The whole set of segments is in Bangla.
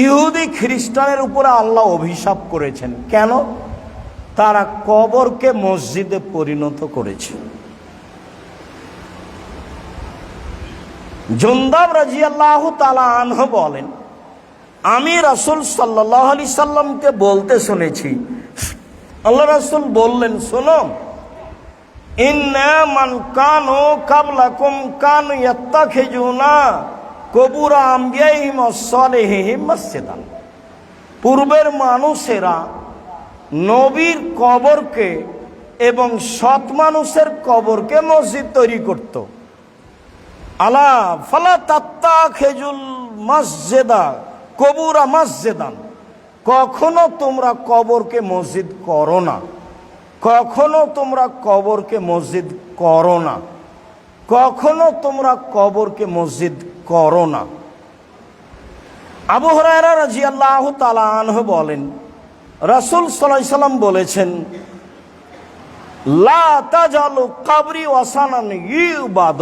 ইহুদি খ্রিস্টানের উপরে আল্লাহ অভিশাপ করেছেন। কেন? তারা কবরকে মসজিদে পরিণত করেছে। জুনদাব রাদিয়াল্লাহু তাআলা আনহু বলেন, আমি রাসূল সাল্লাল্লাহু আলাইহি সাল্লামকে বলতে শুনেছি, আল্লাহ রাসূল বললেন, শোনো, ইন্না মান কানু কাবলাকুম কানু ইয়াত্তাখিজুনা কবুর আমবিয়াইহিম ওয়াস সালিহিম মসজিদান। পূর্বের মানুষেরা নবীর কবরকে এবং সৎ মানুষের কবরকে মসজিদ তৈরি করত। আলা ফালা তাত্তাখিজুল মসজিদা কবুরা মসজিদান। কখনো তোমরা কবরকে মসজিদ করো না, কখনো তোমরা কবরকে মসজিদ করো না, কখনো তোমরা কবরকে মসজিদ করো না। আবু হুরায়রা রাদিয়াল্লাহু তাআলা আনহু বলেন, রাসূল সাল্লাল্লাহু আলাইহি সাল্লাম বলেছেন, লা তাজালু কবরি ওয়াসানান ইউবাদ।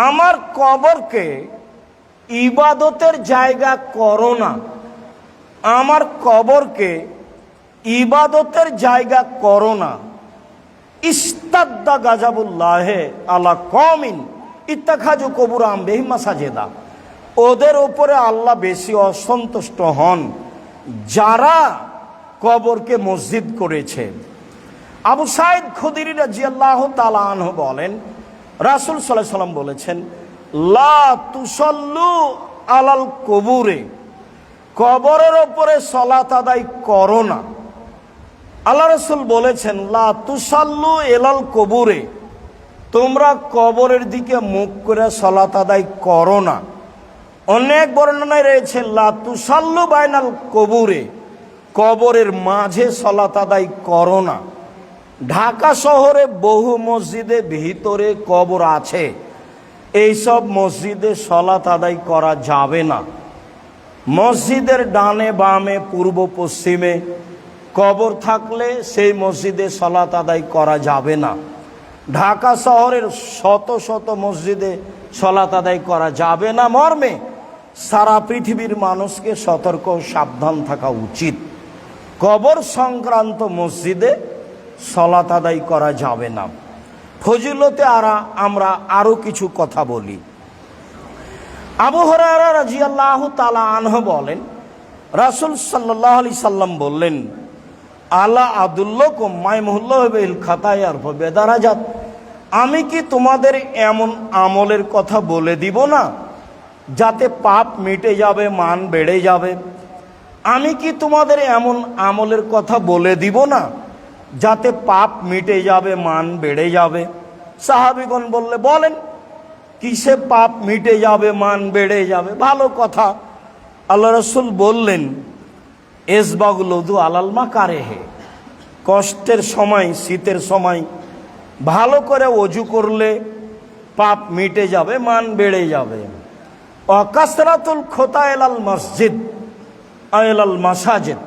আমার কবরকে ইবাদতের জায়গা করো না, আমার কবরকে ইবাদতের জায়গা করো না। ইস্তাদ্দা গাজাবুল্লাহে আলা কওমিন ইত্তাখাজু কবুর আমবিহিম মাসাজিদা। ওদের উপরে আল্লাহ বেশি অসন্তুষ্ট হন যারা কবরকে মসজিদ করেছে। আবু সাঈদ খুদরি রাদিয়াল্লাহু তাআলা আনহু বলেন, রাসূল সাল্লাল্লাহু আলাইহি সাল্লাম বলেছেন, লা তুসাল্লু আলাল কবুরে। কবরের উপরে সালাত আদায় করো না। আল্লাহ রাসূল বলেছেন, লা তুসাল্লু এলাল কবুরে। তোমরা কবরের দিকে মুখ করে সালাত আদায় করো না। অনেক বর্ণনায় রয়েছে, লা তুসাল্লু বাইনাল কবুরে। কবরের মাঝে সালাত আদায় করো না। ঢাকা শহরে বহু মসজিদে ভিতরে কবর আছে, এইসব মসজিদে সালাত আদায় করা যাবে না। মসজিদের ডানে বামে পূর্ব পশ্চিমে কবর থাকলে সেই মসজিদে সালাত আদায় করা যাবে না। ঢাকা শহরের শত শত মসজিদে সালাত আদায় করা যাবে না মর্মে সারা পৃথিবীর মানুষকে সতর্ক সাবধান থাকা উচিত। কবর সংক্রান্ত মসজিদে সালাত আদায় করা যাবে না। ফজিলতে আমরা আরো কিছু কথা বলি। আবু হুরায়রা রাদিয়াল্লাহু তাআলা আনহু বলেন, রাসূল সাল্লাল্লাহু আলাইহি সাল্লাম বললেন, আলা আদুল্লাকুম মাইমুল্লাহু বিল খাতায়ার বেদারাজাত। আমি কি তোমাদের এমন আমলের কথা বলে দিব না যাতে পাপ মিটে যাবে, মান বেড়ে যাবে? আমি কি তোমাদের এমন আমলের কথা বলে দিব না যাতে পাপ মিটে যাবে, মান বেড়ে যাবে? সাহাবীগণ বললে, বলেন, কিসে পাপ মিটে যাবে, মান বেড়ে যাবে? ভালো কথা। আল্লাহ রাসূল বললেন, ইসবাগুল উযু আলাল মাকারিহি। কষ্টের সময়, শীতের সময় ভালো করে ওযু করলে পাপ মিটে যাবে, মান বেড়ে যাবে। ওয়াকাসরাতুল খুতা ইলাল মসজিদ ইলাল মাসাজিদ।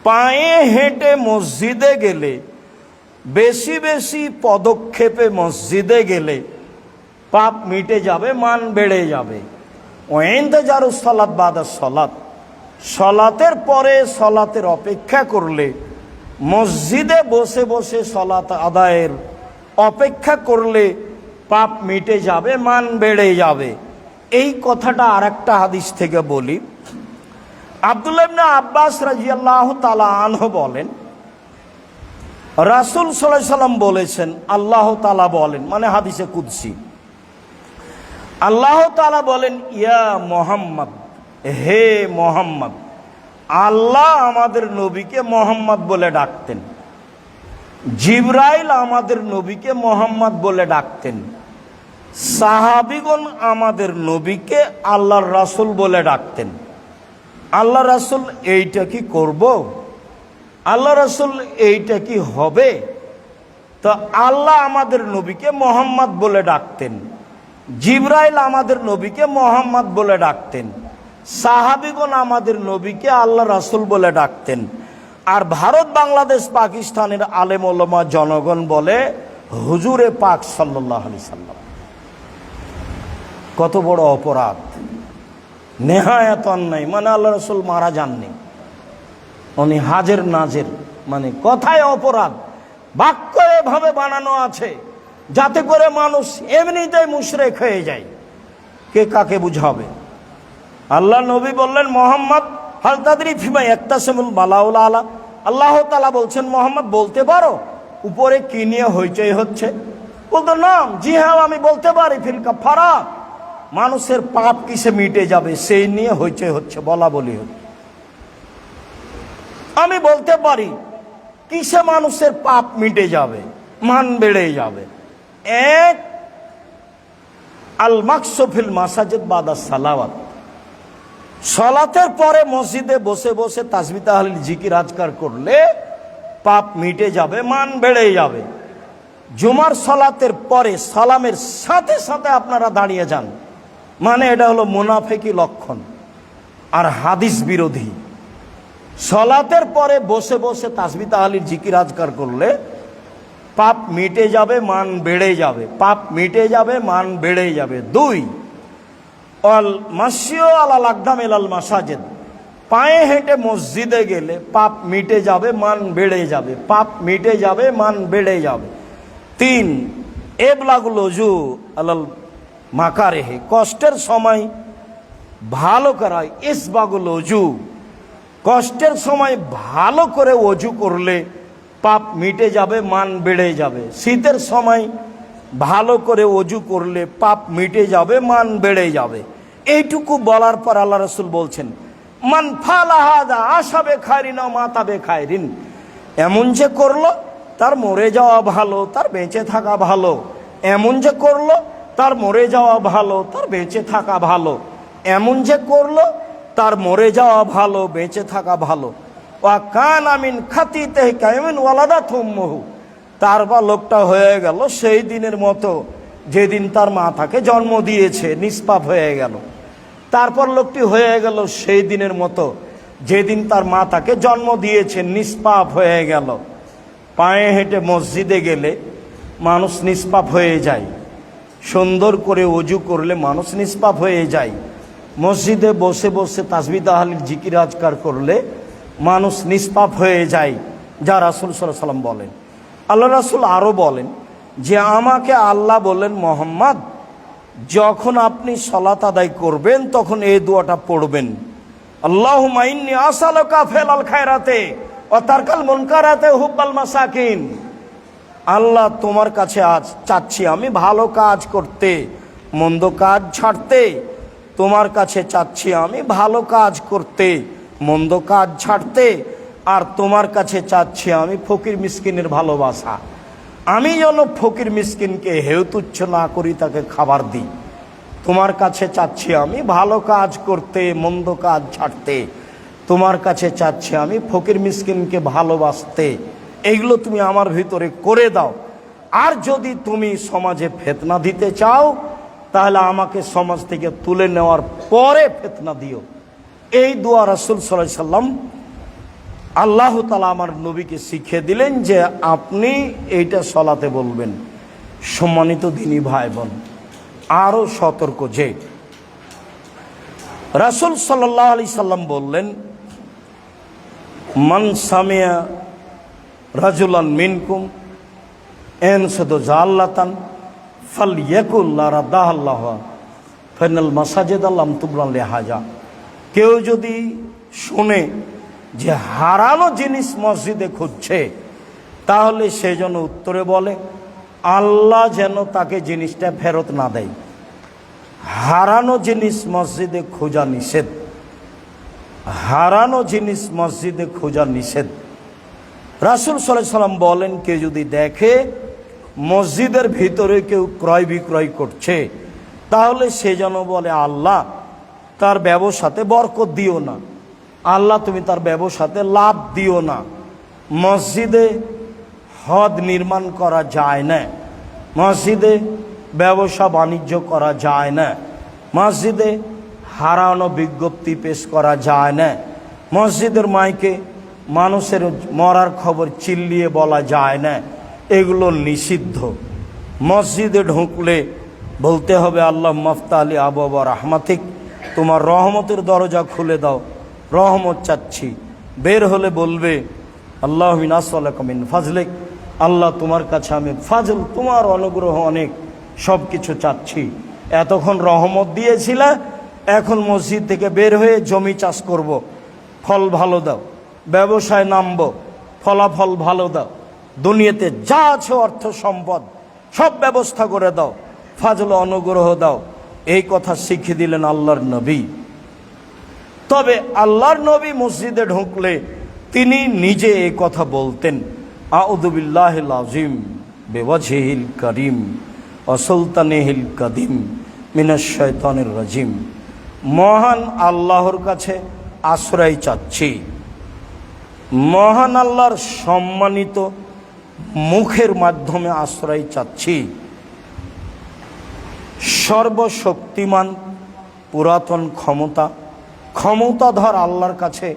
পায়ে হেঁটে মসজিদে গেলে, বেশি বেশি পদক্ষেপে মসজিদে গেলে পাপ মিটে যাবে, মান বেড়ে যাবে। ওয়াইনতাজারুস সালাত বাদাস সালাত। সালাতের পরে সালাতের অপেক্ষা করলে, মসজিদে বসে বসে সালাত আদায়ের অপেক্ষা করলে পাপ মিটে যাবে, মান বেড়ে যাবে। এই কথাটা আরেকটা হাদিস থেকে বলি। আব্দুল্লাহ ইবনে আব্বাস রাদিয়াল্লাহু তাআলা আনহু বলেন, রাসূল সাল্লাল্লাহু আলাইহি সাল্লাম বলেছেন, আল্লাহ তাআলা বলেন, মানে হাদিসে কুদসি, আল্লাহ তাআলা বলেন, ইয়া মুহাম্মদ, হে মুহাম্মদ। আল্লাহ আমাদের নবীকে মুহাম্মদ বলে ডাকতেন, জিবরাইল আমাদের নবীকে মুহাম্মদ বলে ডাকতেন, সাহাবীগণ আমাদের নবীকে আল্লাহর রাসূল বলে ডাকতেন। আল্লাহ রাসূল এইটা কি করব? আল্লাহ রাসূল এইটা কি হবে? তো আল্লাহ আমাদের নবীকে মুহাম্মদ বলে ডাকতেন, জিবরাইল আমাদের নবীকে মুহাম্মদ বলে ডাকতেন, সাহাবীগণ আমাদের নবীকে আল্লাহ রাসূল বলে ডাকতেন। আর ভারত, বাংলাদেশ, পাকিস্তানের আলেম ওলামা জনগণ বলে হুজুরে পাক সাল্লাল্লাহু আলাইহি সাল্লাম। কত বড় অপরাধ! নেহায়াত অন্যায়, মানে আল্লাহ রসুল মারা যাননি, উনি হাজের নাজের, মানে কথায় অপরাধ, বাক্য এভাবে বানানো আছে যাতে করে মানুষ এমনিতেই মুশরিক হয়ে যায়। কে কাকে বুঝাবে? আল্লাহ নবী বললেন, মোহাম্মদ হাল তাদরি ফিমা ইয়াকতাসিমুল বালাউল আলা, আল্লাহ তাআলা বলছেন, মোহাম্মদ বলতে পারো উপরে কি নিয়ে হইচই হচ্ছে? বলতো না, জি হ্যাঁ আমি বলতে পারি, ফিল কাফারা, মানুষের পাপ কিসে মিটে যাবে সেই নিয়ে হইচই হচ্ছে, বলা বলি হচ্ছে। আমি বলতে পারি কিসে মানুষের পাপ মিটে যাবে, মান বেড়ে যাবে। এক, আল মাকসু ফিল মাসাজিদ বাদা সালাওয়াত, সালাতের পরে মসজিদে বসে বসে তাসবিহ তাহলিল জিকির আজকার করলে পাপ মিটে যাবে, মান বেড়ে যাবে। জুমার সালাতের পরে সালামের সাথে সাথে আপনারা দাঁড়িয়ে যান, মানে এটা হলো মুনাফিকি লক্ষণ আর হাদিস বিরোধী। সালাতের পরে বসে বসে তাসবিহ তাহলিল জিকির আজকার করলে পাপ মিটে যাবে, মান বেড়ে যাবে, পাপ মিটে যাবে, মান বেড়ে যাবে। দুই, অল মাসিও আলাল আকদাম ইলাল মাসাজিদ, পায়ে হেঁটে মসজিদে গেলে পাপ মিটে যাবে, মান বেড়ে যাবে, পাপ মিটে যাবে, মান বেড়ে যাবে। তিন, এবলাগুল ওযু আলাল মাকারেহে, কষ্টের সময় ভালো করা, ইসবাগুল ওযু, কষ্টের সময় ভালো করে ওযু করলে পাপ মিটে যাবে, মান বেড়ে যাবে। শীতের সময় ভালো করে ওযু করলে পাপ মিটে যাবে, মান বেড়ে যাবে। এইটুকু বলার পর আল্লাহ রাসূল বলছেন, মান ফালা হাযা আশাবে খায়রিন ওয়া মাতাবে খায়রিন, এমন যে করলো তার মরে যাওয়া ভালো, তার বেঁচে থাকা ভালো। এমন যে করলো তার মরে যাওয়া ভালো, তার বেঁচে থাকা ভালো। এমন যে করলো তার মরে যাওয়া ভালো, বেঁচে থাকা ভালো। ওয়া কানা মিন খাতিতিহি কায়মিন ওয়ালাদাত উম্মুহু, তার বা লোকটা হয়ে গেল সেই দিনের মতো যেদিন তার মা তাকে জন্ম দিয়েছে, নিষ্পাপ হয়ে গেল। তারপর লোকটি হয়ে গেল সেই দিনের মতো যেদিন তার মা তাকে জন্ম দিয়েছে, নিষ্পাপ হয়ে গেল। পায়ে হেঁটে মসজিদে গেলে মানুষ নিষ্পাপ হয়ে যায়, সুন্দর করে ওযু করলে মানুষ নিষ্পাপ হয়ে যায়। মসজিদে বসে বসে তাসবিহ তাহলিল জিকির আজকার করলে মানুষ নিষ্পাপ হয়ে যায়, যা রাসূল সাল্লাল্লাহু আলাইহি ওয়াসাল্লাম বলেন। আল্লাহ রাসূল আরও বলেন যে, আমাকে আল্লাহ বলেন, মোহাম্মদ যখন আপনি সালাত আদায় করবেন তখন এই দোয়াটা পড়বেন, আল্লাহুম্মা ইন্নী আসআলুকা ফিলাল খায়রাতে ওয়া তারকাল মুনকারাতে হুব্বাল মাসাকিন, আল্লাহ তোমার কাছে আজ চাচ্ছি আমি ভালো কাজ করতে, মন্দ কাজ ছাড়তে। তোমার কাছে চাচ্ছি আমি ভালো কাজ করতে, মন্দ কাজ ছাড়তে। আর তোমার কাছে চাচ্ছি আমি ফকির মিসকিনের ভালোবাসা, আমি যেন ফকির মিসকিনকে হেয় তুচ্ছ না করি, তাকে খাবার দিই। তোমার কাছে চাচ্ছি আমি ভালো কাজ করতে, মন্দ কাজ ছাড়তে। তোমার কাছে চাচ্ছি আমি ফকির মিসকিনকে ভালোবাসতে। এইগুলো তুমি আমার ভিতরে করে দাও। আর যদি তুমি সমাজে ফিতনা দিতে চাও তাহলে আমাকে সমাজ থেকে তুলে নেওয়ার পরে ফিতনা দিও। এই দোয়া রাসূল সাল্লাল্লাহু আলাইহি ওয়াসাল্লাম আল্লাহ তাআলা আমার নবীকে শিখিয়ে দিলেন যে আপনি এইটা সালাতে বলবেন। সম্মানিত দ্বীনী ভাই বোন, আরও সতর্ক যে রাসূল সাল্লাল্লাহু আলাইহি সাল্লাম বললেন, মান সামিয়া রাজুলান মিনকুম ইয়ানশুদু জাল্লাতান ফালইয়াকুল লা রাদাল্লাহু ফাইনাল মাসাজিদ লাম তুবনা লিহাজা, কেউ যদি শুনে যে হারানো জিনিস মসজিদে খুঁজছে তাহলে সে যেন উত্তরে বলে, আল্লাহ যেন তাকে জিনিসটা ফেরত না দেয়। হারানো জিনিস মসজিদে খোঁজা নিষেধ, হারানো জিনিস মসজিদে খোঁজা নিষেধ। রাসূল সাল্লাল্লাহু আলাইহি সাল্লাম বলেন, কেউ যদি দেখে মসজিদের ভিতরে কেউ ক্রয় বিক্রয় করছে তাহলে সে যেন বলে, আল্লাহ তার ব্যবসাতে বরকত দিও না, আল্লাহ তুমি তার ব্যবসাতে লাভ দিও না। মসজিদে হদ নির্মাণ করা যায় না, মসজিদে ব্যবসা বাণিজ্য করা যায় না, মসজিদে হারানো বিজ্ঞপ্তি পেশ করা যায় না, মসজিদের মাইকে মানুষের মরার খবর চিল্লিয়ে বলা যায় না, এগুলো নিষিদ্ধ। মসজিদে ঢুকলে বলতে হবে, আল্লাহ মাফতাহ আলী আবওয়াবা রাহমাতিক, তোমার রহমতের দরজা খুলে দাও, রহমত চাচ্ছি। বের হলে বলবে আল্লাহ মিন ফাজলিক, আল্লাহ তোমার কাছে আমি ফাজল, তোমার অনুগ্রহ অনেক, সব কিছু চাচ্ছি। এতক্ষণ রহমত দিয়েছিলে, এখন মসজিদ থেকে বের হয়ে জমি চাষ করব, ফল ভালো দাও, ব্যবসায় নামবো, ফলাফল ভালো দাও, দুনিয়াতে যা আছে অর্থ সম্পদ সব ব্যবস্থা করে দাও, ফাজল অনুগ্রহ দাও। এই কথা শিখিয়ে দিলেন আল্লাহর নবী। তবে আল্লাহর নবী মসজিদে ঢুকলে তিনি নিজে এই কথা বলতেন, আউযু বিল্লাহিল আযীম বিওয়াজহিল কারীম ওয়া সুলতানিহিল কাদিম মিনাশ শাইতানির রাজিম। মহান আল্লাহর কাছে আশ্রয় চাচ্ছি, মহান আল্লাহর সম্মানিত মুখের মাধ্যমে আশ্রয় চাচ্ছি, সর্বশক্তিমান পুরাতন ক্ষমতাধর আল্লাহর কাছে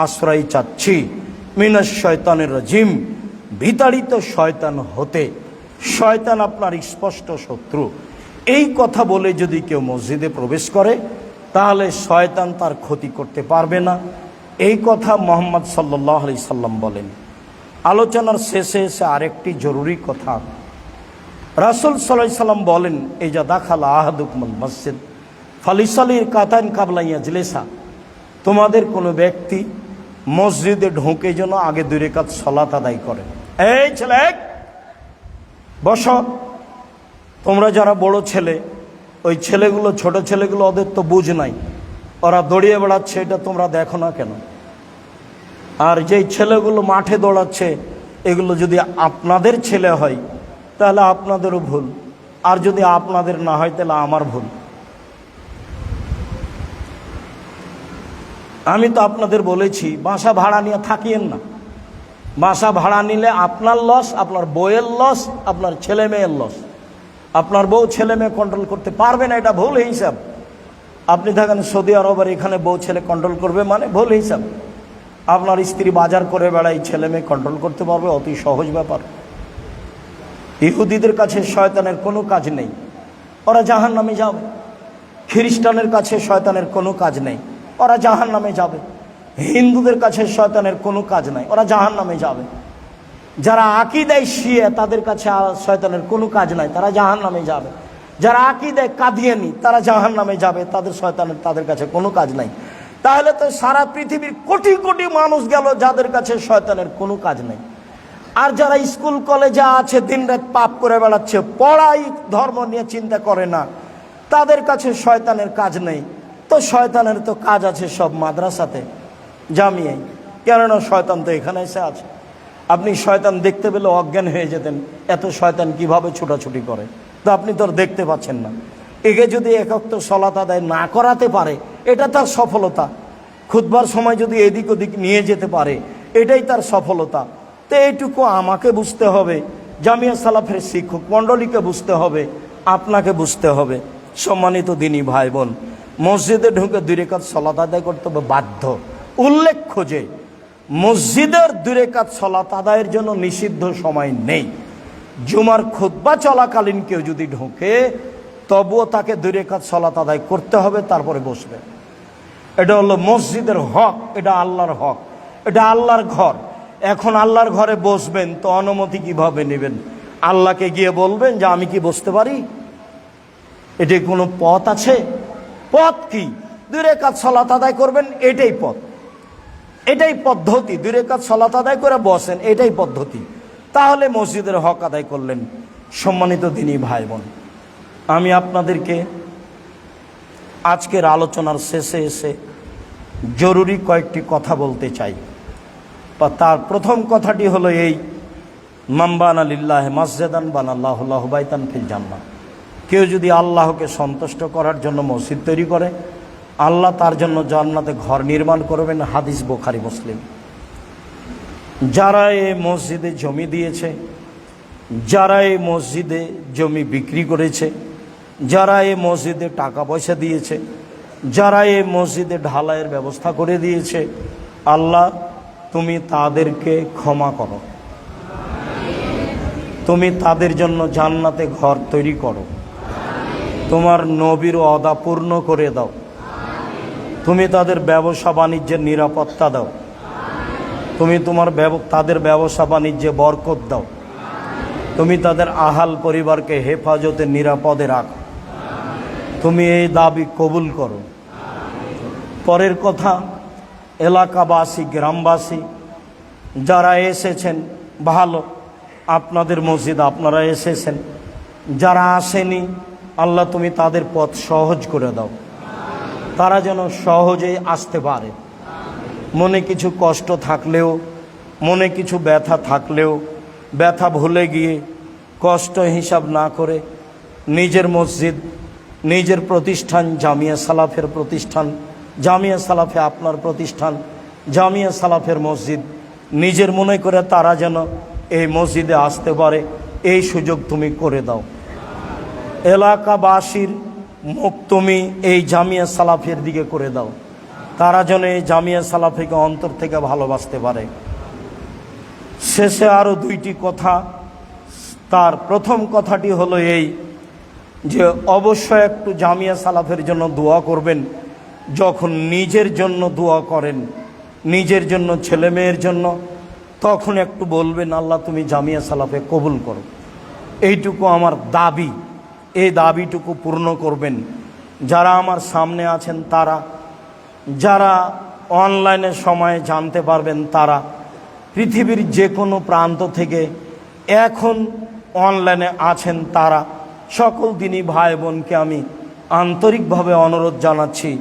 আশ্রয় চাচ্ছি, মিনাশ শয়তানির রাজিম, বিতাড়িত শয়তান হতে। শয়তান আপনার স্পষ্ট শত্রু। এই কথা বলে যদি কেউ মসজিদে প্রবেশ করে তাহলে শয়তান তার ক্ষতি করতে পারবে না। এই কথা মুহাম্মদ সাল্লাল্লাহু আলাইহি সাল্লাম বলেন। আলোচনার শেষে এসে আরেকটি জরুরি কথা, রাসূল সাল্লাল্লাহু আলাইহি সাল্লাম বলেন, এই যা দাখালা আহাদুকুমুল মসজিদ ফালিসাল্লি কাতান কাবলা ইয়াজলিসা, তোমাদের কোনো ব্যক্তি মসজিদে ঢুকে যেন আগে 2 রাকাত সালাত আদায় করে। এই ছেলে বসো, তোমরা যারা বড় ছেলে, ওই ছেলেগুলো, ছোট ছেলেগুলো, ওদের তো বুঝ নাই, ওরা দৌড়িয়ে বেড়াচ্ছে, এটা তোমরা দেখো না কেন? আর যেই ছেলেগুলো মাঠে দৌড়াচ্ছে, এগুলো যদি আপনাদের ছেলে হয় তাহলে আপনাদেরও ভুল, আর যদি আপনাদের না হয় তাহলে আমার ভুল। আমি তো আপনাদের বলেছি বাসা ভাড়া নিয়ে থাকিয়েন না। বাসা ভাড়া নিলে আপনার লস, আপনার বউয়ের লস, আপনার ছেলে মেয়ের লস। আপনার বউ ছেলে মেয়ে কন্ট্রোল করতে পারবে না, এটা ভুল হিসাব। আপনি থাকেন সৌদি আরব আর এখানে বউ ছেলে কন্ট্রোল করবে, মানে ভুল হিসাব। আপনার স্ত্রী বাজার করে বেড়ায়, ছেলে মেয়ে কন্ট্রোল করতে পারবে, অতি সহজ ব্যাপার। ইহুদিদের কাছে শয়তানের কোনো কাজ নেই, ওরা জাহান্নামে যাবে। খ্রিস্টানের কাছে শয়তানের কোনো কাজ নেই, ওরা জাহান্নামে যাবে। হিন্দুদের কাছে শয়তানের কোনো কাজ নাই, ওরা জাহান্নামে যাবে। যারা আকীদায় শিয়া তাদের কাছে শয়তানের কোনো কাজ নাই, তারা জাহান্নামে যাবে। যারা আকীদায় কাদিয়ানী তারা জাহান্নামে যাবে, তাদের কাছে কোনো কাজ নাই। তাহলে তো সারা পৃথিবীর কোটি কোটি মানুষ গেল যাদের কাছে শয়তানের কোনো কাজ নেই। আর যারা স্কুল কলেজে আছে, দিনরাত পাপ করে বেড়াচ্ছে, পড়াই ধর্ম নিয়ে চিন্তা করে না, তাদের কাছে শয়তানের কাজ নেই। তো শয়তানের তো কাজ আছে সব মাদ্রাসাতে, জামিয়ায়। কেননা শয়তান তো এখানে এসে আছে। আপনি শয়তান দেখতে পেলে অজ্ঞান হয়ে যেতেন, এত শয়তান কিভাবে ছুটাছুটি করে। তো আপনি তো দেখতে পাচ্ছেন না। একে যদি একাক্ত সালাত আদায় না করাতে পারে, এটা তার সফলতা। খুতবার সময় যদি এদিক ওদিক নিয়ে যেতে পারে, এটাই তার সফলতা। তো এইটুকু আমাকে বুঝতে হবে, জামিয়া সালাফের শিক্ষক মণ্ডলীকে বুঝতে হবে, আপনাকে বুঝতে হবে। সম্মানিত দিনী ভাই বোন, মসজিদে ঢুকে 2 রাকাত সালাত আদায় করতে হবে বাধ্য। উল্লেখ্য যে মসজিদের 2 রাকাত সালাত আদায়ের জন্য নিষিদ্ধ সময় নেই। জুমার খুতবা চলাকালীন কেউ যদি ঢোকে তবুও তাকে 2 রাকাত সালাত আদায় করতে হবে, তারপরে বসবে। এটা হলো মসজিদের হক, এটা আল্লাহর হক, এটা আল্লাহর ঘর। এখন আল্লাহর ঘরে বসবেন তো অনুমতি কিভাবে নেবেন? আল্লাহকে গিয়ে বলবেন যে আমি কি বসতে পারি? এটি কোনো পথ আছে? পথ কি? 2 রাকাত সালাত আদায় করবেন, এটাই পথ, এটাই পদ্ধতি। 2 রাকাত সালাত আদায় করে বসেন, এটাই পদ্ধতি। তাহলে মসজিদের হক আদায় করলেন। সম্মানিত দিনী ভাই বোন, আমি আপনাদেরকে আজকের আলোচনার শেষে এসে জরুরি কয়েকটি কথা বলতে চাই। তার প্রথম কথাটি হলো এই, মান বানা লিল্লাহি মাসজিদান বানাল্লাহু লাহু বাইতান ফিল জান্নাহ। কেউ যদি আল্লাহকে সন্তুষ্ট করার জন্য মসজিদ তৈরি করে, আল্লাহ তার জন্য জান্নাতে ঘর নির্মাণ করবেন। হাদিস বুখারী মুসলিম। যারা এই মসজিদে জমি দিয়েছে, যারা এই মসজিদে জমি বিক্রি করেছে, যারা এই মসজিদে টাকা পয়সা দিয়েছে, যারা এই মসজিদে ঢালাইয়ের ব্যবস্থা করে দিয়েছে, আল্লাহ তুমি তাদেরকে ক্ষমা করো, তুমি তাদের জন্য জান্নাতে ঘর তৈরি করো, তোমার নবীর ওয়াদা পূর্ণ করে দাও। তুমি তাদের ব্যবসা বাণিজ্যের নিরাপত্তা দাও। তুমি তাদের ব্যবসা বাণিজ্যে বরকত দাও। তুমি তাদের আহাল পরিবারকে হেফাজতে নিরাপদে রাখো। তুমি এই দাবি কবুল করো। পরের কথা, এলাকাবাসী, গ্রামবাসী যারা এসেছেন ভালো, আপনাদের মসজিদ আপনারা এসেছেন। যারা আসেনি, আল্লাহ তুমি তাদের পথ সহজ করে দাও, তারা যেন সহজেই আসতে পারে। মনে কিছু কষ্ট থাকলেও, মনে কিছু ব্যথা থাকলেও, ব্যথা ভুলে গিয়ে কষ্ট হিসাব না করে নিজের মসজিদ, নিজের প্রতিষ্ঠান, জামিয়া সালাফের প্রতিষ্ঠান, জামিয়া সালাফে আপনার প্রতিষ্ঠান, জামিয়া সালাফের মসজিদ নিজের মনে করে তারা যেন এই মসজিদে আসতে পারে, এই সুযোগ তুমি করে দাও। এলাকাবাসীর মুখ তুমি এই জামিয়া সালাফের দিকে করে দাও, তারা যেন এই জামিয়া সালাফিকে অন্তর থেকে ভালোবাসতে পারে। শেষে আরও দুইটি কথা। তার প্রথম কথাটি হলো এই যে অবশ্যই একটু জামিয়া সালাফের জন্য দোয়া করবেন। যখন নিজের জন্য দোয়া করেন, নিজের জন্য, ছেলে মেয়ের জন্য, তখন একটু বলবেন আল্লাহ তুমি জামিয়া সালাফে কবুল করো। এইটুকু আমার দাবি, এই দাবিটুকু পূর্ণ করবেন। যারা আমার সামনে আছেন তারা, যারা অনলাইনে সময়ে জানতে পারবেন তারা, পৃথিবীর যে কোনো প্রান্ত থেকে এখন অনলাইনে আছেন তারা, সকল দিনই ভাই বোনকে আমি আন্তরিকভাবে অনুরোধ জানাচ্ছি,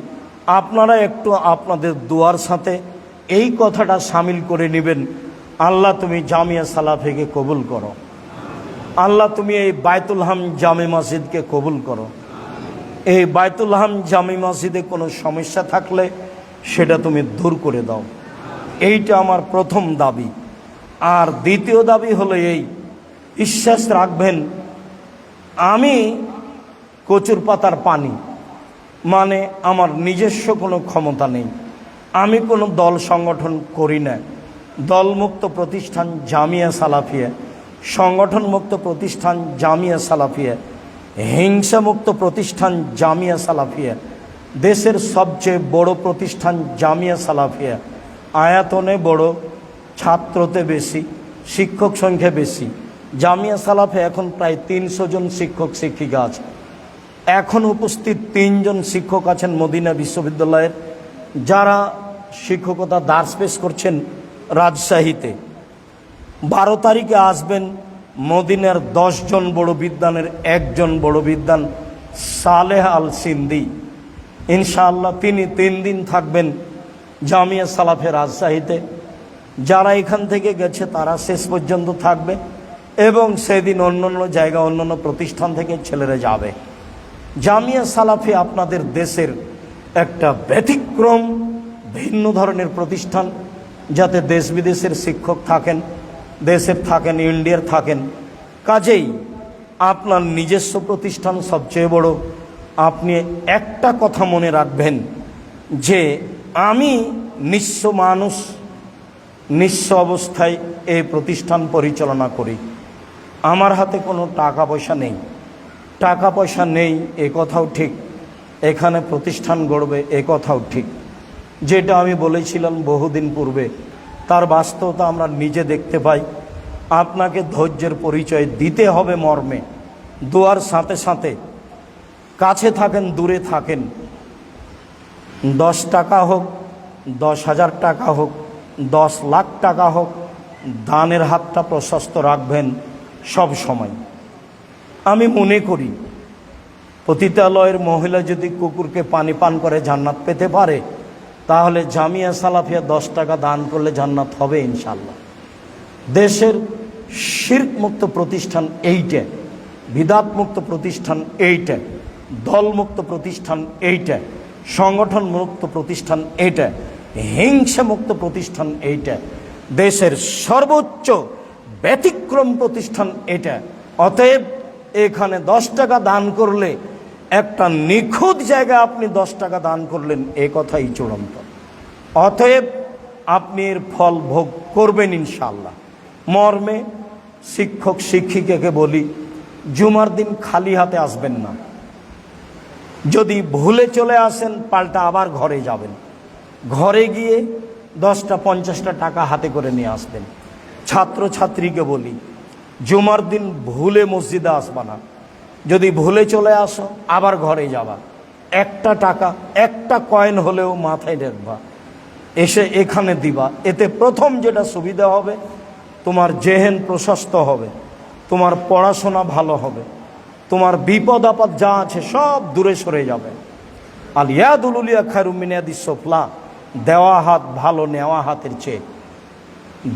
আপনারা একটু আপনাদের দোয়ার সাথে এই কথাটা সামিল করে নেবেন, আল্লাহ তুমি জামিয়া সালাফিকে কবুল করো। আল্লাহ তুমি এই বায়তুল হাম জামে মসজিদকে কবুল করো। এই বায়তুল হাম জামে মসজিদে কোনো সমস্যা থাকলে সেটা তুমি দূর করে দাও। এইটা আমার প্রথম দাবি। আর দ্বিতীয় দাবি হলো এই, বিশ্বাস রাখবেন আমি কচুর পাতার পানি, মানে আমার নিজস্ব কোনো ক্ষমতা নেই, আমি কোনো দল সংগঠন করি না। দলমুক্ত প্রতিষ্ঠান জামিয়া সালাফিয়া, সংগঠনমুক্ত প্রতিষ্ঠান জামিয়া সালাফিয়া, হিংসামুক্ত প্রতিষ্ঠান জামিয়া সালাফিয়া, দেশের সবচেয়ে বড় প্রতিষ্ঠান জামিয়া সালাফিয়া, আয়াতনে বড়, ছাত্রতে বেশি, শিক্ষক সংখ্যা বেশি। জামিয়া সালাফে এখন প্রায় 300 জন শিক্ষক শিক্ষিকা আছে। এখন উপস্থিত 3 জন শিক্ষক আছেন মদিনা বিশ্ববিদ্যালয়ের, যারা শিক্ষকতা দার্স পেশ করছেন রাজশাহীতে। 12 তারিখে আসবেন মদিনার 10 জন বড় বিদ্বানের একজন বড় বিদ্বান সালেহ আল সিন্দি। ইনশাআল্লাহ তিনি 3 দিন থাকবেন জামিয়া সালাফে রাজশাহীতে। যারা এখান থেকে গেছে তারা শেষ পর্যন্ত থাকবে, এবং সেদিন অন্যান্য জায়গা, অন্যান্য প্রতিষ্ঠান থেকে ছেলেরা যাবে। জামিয়া সালাফি আপনাদের দেশের একটা ব্যতিক্রম, ভিন্ন ধরনের প্রতিষ্ঠান, যাতে দেশ বিদেশের শিক্ষক থাকেন, দেশের থাকেন, ইন্ডিয়ার থাকেন। কাজেই আপনার নিজস্ব প্রতিষ্ঠান সবচেয়ে বড়। আপনি একটা কথা মনে রাখবেন যে আমি নিঃস্ব মানুষ, নিঃস্ব অবস্থায় এই প্রতিষ্ঠান পরিচালনা করি। আমার হাতে কোনো টাকা পয়সা নেই, টাকা পয়সা নেই এ কথাও ঠিক, এখানে প্রতিষ্ঠান গড়বে এ কথাও ঠিক। যেটা আমি বলেছিলাম বহুদিন পূর্বে, তার বাস্তবতা আমরা নিজে দেখতে পাই। আপনাকে ধৈর্যের পরিচয় দিতে হবে মর্মে। দোয়ার সাথে সাথে, কাছে থাকেন দূরে থাকেন, 10 টাকা হোক, 10,000 টাকা হোক, 10 লাখ টাকা হোক, দানের হাতটা প্রশস্ত রাখবেন সব সময়। আমি মনে করি পতিতালয়ের মহিলা যদি কুকুরকে পানি পান করে জান্নাত পেতে পারে, তাহলে জামিয়া সালাফিয়া 10 টাকা দান করলে জান্নাত হবে ইনশাল্লাহ। দেশের শিরক মুক্ত প্রতিষ্ঠান এইটা, বিদাত মুক্ত প্রতিষ্ঠান এইটা, দলমুক্ত প্রতিষ্ঠান এইটা, সংগঠন মুক্ত প্রতিষ্ঠান এইটা, হিংসা মুক্ত প্রতিষ্ঠান এইটা, দেশের সর্বোচ্চ ব্যতিক্রম প্রতিষ্ঠান এটা। অতএব এখানে 10 টাকা দান করলে, একটা নিখুঁত জায়গায় আপনি 10 টাকা দান করলেন, এ কথাই চূড়ান্ত। অতএব আপনি এর ফল ভোগ করবেন ইনশাআল্লাহ। মর্মে শিক্ষক শিক্ষিকাকে বলি, জুমার দিন খালি হাতে আসবেন না। যদি ভুলে চলে আসেন পাল্টা আবার ঘরে যাবেন, ঘরে গিয়ে 10টা 50টা টাকা হাতে করে নিয়ে আসবেন। ছাত্র ছাত্রীকে বলি, জুমার দিন ভুলে মসজিদে আসবা না, যদি ভুলে চলে আসো আবার ঘরে যাবা, একটা টাকা একটা কয়েন হলেও মাথায় রাখবা, এসে এখানে দিবা। এতে প্রথম যেটা সুবিধা হবে, তোমার জেহেন প্রশস্ত হবে, তোমার পড়াশোনা ভালো হবে, তোমার বিপদ আপদ যা আছে সব দূরে সরে যাবে। আল ইয়াদুল উলিয়া খায়রুম মিন ইয়াদিস সুফলা, দেওয়া হাত ভালো নেওয়া হাতের চেয়ে,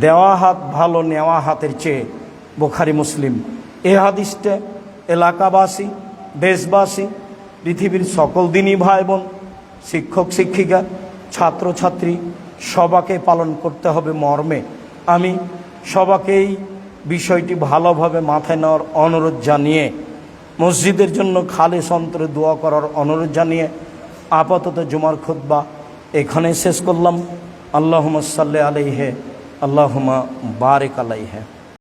দেওয়া হাত ভালো নেওয়া হাতের চেয়ে। বুখারী মুসলিম। এ হাদিসটা এলাকাবাসী, দেশবাসী, পৃথিবীর সকল দিনই ভাই বোন, শিক্ষক শিক্ষিকা, ছাত্র ছাত্রী সবাকে পালন করতে হবে মর্মে আমি সবাকেই বিষয়টি ভালোভাবে মাথায় নেওয়ার অনুরোধ জানিয়ে, মসজিদের জন্য খালেস অন্তরে দোয়া করার অনুরোধ জানিয়ে আপাতত জুমার খুতবা এখানে শেষ করলাম। আল্লাহুম্মা সাল্লি আলাইহি, আল্লাহুম্মা বারিক আলাইহি।